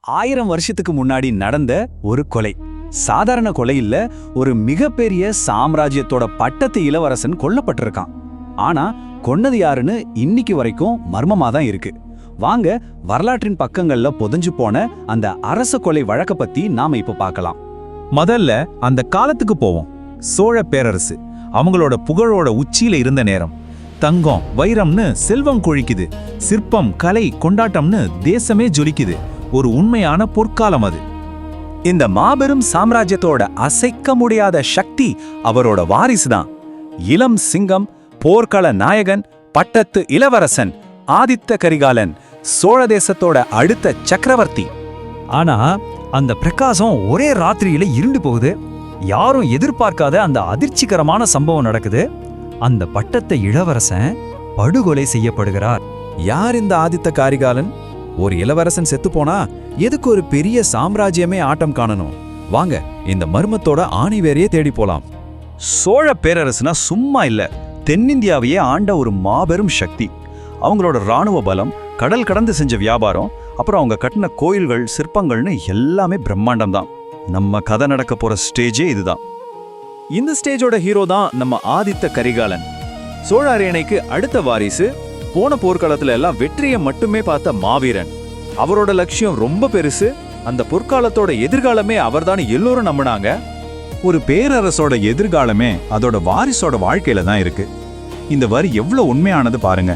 1000 வருஷத்துக்கு முன்னாடி நடந்த ஒரு கொலை. சாதாரண கொலை இல்ல, ஒரு மிகப்பெரிய சாம்ராஜ்யத்தோட பட்டத்து இளவரசன் கொல்லப்பட்டிருக்கான். ஆனா கொன்னது யாருன்னு இன்னைக்கு வரைக்கும் மர்மமா தான் இருக்கு. வாங்க, வரலாற்றின் பக்கங்கள்ல புதைஞ்சு போன அந்த அரச கொலை வழக்க பத்தி நாம இப்ப பார்க்கலாம். முதல்ல அந்த காலத்துக்கு போவோம். சோழ பேரரசு அவங்களோட புகழோட உச்சியில இருந்த நேரம். தங்கம் வைரம்னு செல்வம் கொழிக்குது, சிற்பம் கலை கொண்டாட்டம்னு தேசமே ஜொலிக்குது. ஒரு உண்மையான பொற்காலம் அது. இந்த மாபெரும் சாம்ராஜ்யத்தோட அசைக்க முடியாத சக்தி அவரோட வாரிசுதான். இளம் சிங்கம், போர்க்கள நாயகன், பட்டத்து இளவரசன் ஆதித்த கரிகாலன், சோழ தேசத்தோட அடுத்த சக்கரவர்த்தி. ஆனா அந்த பிரகாசம் ஒரே ராத்திரியில இருண்டு போகுது. யாரும் எதிர்பார்க்காத அந்த அதிர்ச்சிகரமான சம்பவம் நடக்குது. அந்த பட்டத்து இளவரசன் படுகொலை செய்யப்படுகிறார். யார் இந்த ஆதித்த கரிகாலன்? ஒரு இளவரசன் செத்து போனா எதுக்கு ஒரு பெரிய சாம்ராஜ்யமே ஆட்டம் காணணும்? வாங்க, இந்த மர்மத்தோட ஆணிவேரையே தேடி போலாம். சோழ பேரரசுனா சும்மா இல்ல, தென்னிந்தியாவையே ஆண்ட ஒரு மாபெரும் சக்தி. அவங்களோட இராணுவ பலம், கடல் கடந்து செஞ்ச வியாபாரம், அப்புறம் அவங்க கட்டின கோயில்கள், சிற்பங்கள்னு எல்லாமே பிரம்மாண்டம் தான். நம்ம கதை நடக்க போற ஸ்டேஜே இதுதான். இந்த ஸ்டேஜோட ஹீரோ தான் நம்ம ஆதித்த கரிகாலன். சோழ அரியணைக்கு அடுத்த வாரிசு. போன போர்க்காலத்துல எல்லாம் வெற்றியை மட்டுமே பார்த்த மாவீரன். அவரோட லட்சியம் ரொம்ப பெருசு. அந்த பொற்காலத்தோட எதிர்காலமே அவர்தான் எல்லோரும் நம்பினாங்க. ஒரு பேரரசோட எதிர்காலமே அதோட வாரிசோட வாழ்க்கையில தான் இருக்கு. இந்த வரி எவ்வளவு உண்மையானது பாருங்க.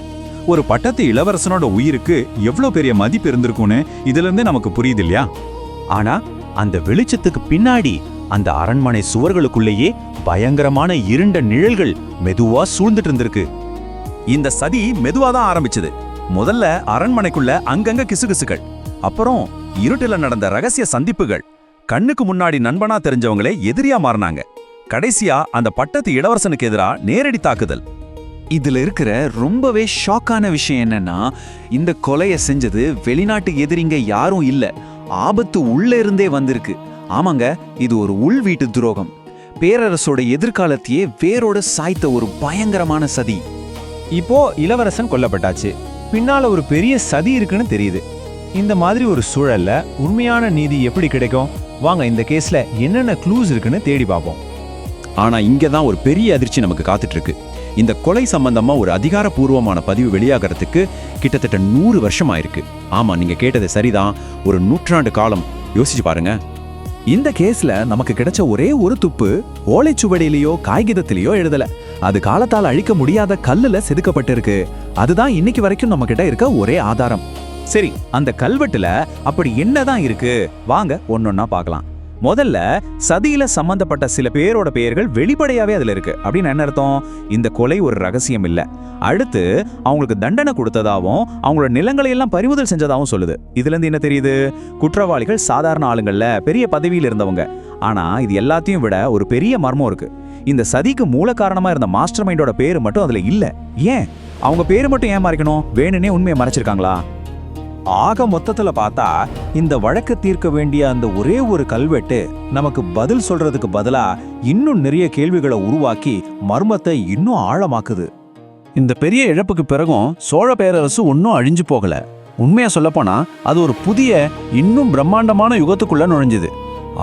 ஒரு பட்டத்து இளவரசனோட உயிருக்கு எவ்வளவு பெரிய மதிப்பு இருந்திருக்கும்னு இதுல இருந்தே நமக்கு புரியுது இல்லையா? ஆனா அந்த வெளிச்சத்துக்கு பின்னாடி, அந்த அரண்மனை சுவர்களுக்குள்ளேயே பயங்கரமான இருண்ட நிழல்கள் மெதுவா சூழ்ந்துட்டு இருந்திருக்கு. இந்த சதி மெதுவா தான் ஆரம்பிச்சது. முதல்ல அரண்மனைக்குள்ள அங்கங்க கிசுகிசுகள், அப்புறம் இருட்டுல நடந்த ரகசிய சந்திப்புகள், கண்ணுக்கு முன்னாடி நண்பனா தெரிஞ்சவங்களே எதிரியா மாறினாங்க. கடைசியா அந்த பட்டத்து இளவரசனுக்கு எதிரா நேரடி தாக்குதல். இதுல இருக்கிற ரொம்பவே ஷாக்கான விஷயம் என்னன்னா, இந்த கொலையை செஞ்சது வெளிநாட்டு எதிரிங்க யாரும் இல்ல, ஆபத்து உள்ள இருந்தே வந்திருக்கு. ஆமாங்க, இது ஒரு உள் வீட்டு துரோகம். பேரரசோட எதிர்காலத்தையே வேரோட சாய்த்த ஒரு பயங்கரமான சதி. இப்போ இளவரசன் கொல்லப்பட்டாச்சு, பின்னால ஒரு பெரிய சதி இருக்குன்னு தெரியுது. இந்த மாதிரி ஒரு சூழல்ல உண்மையான நீதி எப்படி கிடைக்கும்? வாங்க, இந்த கேஸ்ல என்னென்ன க்ளூஸ் இருக்குன்னு தேடி பார்ப்போம். ஆனா இங்கதான் ஒரு பெரிய அதிர்ச்சி நமக்கு காத்துட்டு இருக்கு. இந்த கொலை சம்பந்தமா ஒரு அதிகாரப்பூர்வமான பதிவு வெளியாகிறதுக்கு கிட்டத்தட்ட 100 வருஷம் ஆயிருக்கு. ஆமா, நீங்க கேட்டது சரிதான், ஒரு 100 காலம். யோசிச்சு பாருங்க. இந்த கேஸ்ல நமக்கு கிடைச்ச ஒரே ஒரு துப்பு ஓலைச்சுவடியிலயோ காகிதத்திலேயோ எழுதல. அது காலத்தால் அழிக்க முடியாத கல்லுல செதுக்கப்பட்டிருக்கு. அதுதான் இன்னைக்கு வரைக்கும் நம்ம கிட்ட இருக்க ஒரே ஆதாரம். சரி, அந்த கல்வெட்டுல அப்படி என்னதான் இருக்கு? வாங்க ஒன்னொன்னா பார்க்கலாம். முதல்ல சதியில சம்பந்தப்பட்ட சில பேரோட பெயர்கள் வெளிப்படையாவே அதுல இருக்கு. அப்படின்னு என்ன அர்த்தம்? இந்த கொலை ஒரு ரகசியம் இல்ல. அடுத்து அவங்களுக்கு தண்டனை கொடுத்ததாவும் அவங்களோட நிலங்களை எல்லாம் பறிமுதல் செஞ்சதாவும் சொல்லுது. இதுல இருந்து என்ன தெரியுது? குற்றவாளிகள் சாதாரண ஆளுங்கள்ல, பெரிய பதவியில் இருந்தவங்க. ஆனா இது எல்லாத்தையும் விட ஒரு பெரிய மர்மம் இருக்கு. இந்த சதிக்கு மூல காரணமா இருந்த மாஸ்டர் மைண்டோட பேரு மட்டும் அதுல இல்ல. ஏன் அவங்க பேரு மட்டும் ஏன் மறைக்கணும்? வேணுனே உண்மையை மறைச்சிருக்காங்களா? ஆக மொத்தத்துல பார்த்தா இந்த வழக்கு தீர்க்க வேண்டிய அந்த ஒரே ஒரு கல்வெட்டு நமக்கு பதில் சொல்றதுக்கு பதிலா இன்னும் நிறைய கேள்விகளை உருவாக்கி மர்மத்தை இன்னும் ஆழமாக்குது. இந்த பெரிய இழப்புக்கு பிறகும் சோழ பேரரசு ஒன்னும் அழிஞ்சு போகல. உண்மையா சொல்லப்போனா அது ஒரு புதிய, இன்னும் பிரம்மாண்டமான யுகத்துக்குள்ள நுழைஞ்சுது.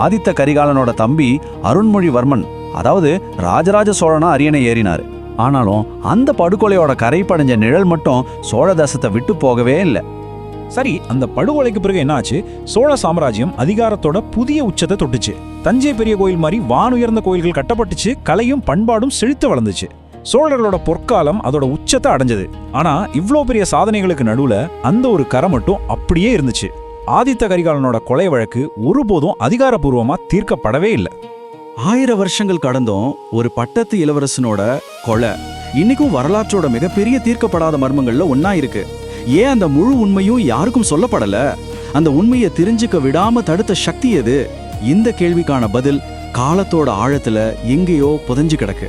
ஆதித்த கரிகாலனோட தம்பி அருண்மொழிவர்மன், அதாவது ராஜராஜ சோழனா அரியணை ஏறினாரு. ஆனாலும் அந்த படுகொலையோட கரை படைஞ்ச நிழல் மட்டும் சோழ தேசத்தை விட்டு போகவே இல்லை. சரி, அந்த படுகொலைக்கு பிறகு என்னாச்சு? சோழ சாம்ராஜ்யம் அதிகாரத்தோட புதிய உச்சத்தை தொட்டுச்சு. தஞ்சை பெரிய கோயில் மாதிரி வானுயர்ந்த கோயில்கள் கட்டப்பட்டுச்சு. கலையும் பண்பாடும் செழித்து வளர்ந்துச்சு. சோழர்களோட பொற்காலம் அதோட உச்சத்தை அடைஞ்சது. ஆனா இவ்ளோ பெரிய சாதனைகளுக்கு நடுவுல அந்த ஒரு கரை மட்டும் அப்படியே இருந்துச்சு. ஆதித்த கரிகாலனோட கொலை வழக்கு ஒருபோதும் அதிகாரப்பூர்வமா தீர்க்கப்படவே இல்லை. 1000 வருஷங்கள் கடந்தும் ஒரு பட்டத்து இளவரசனோட கொலை இன்னைக்கும் வரலாற்றோட மிகப்பெரிய தீர்க்கப்படாத மர்மங்கள்ல ஒன்னா இருக்கு. ஏன் அந்த முழு உண்மையும் யாருக்கும் சொல்லப்படல? அந்த உண்மையை தெரிஞ்சுக்க விடாம தடுத்த சக்தி எது? இந்த கேள்விக்கான பதில் காலத்தோட ஆழத்துல எங்கேயோ புதைஞ்சு கிடக்கு.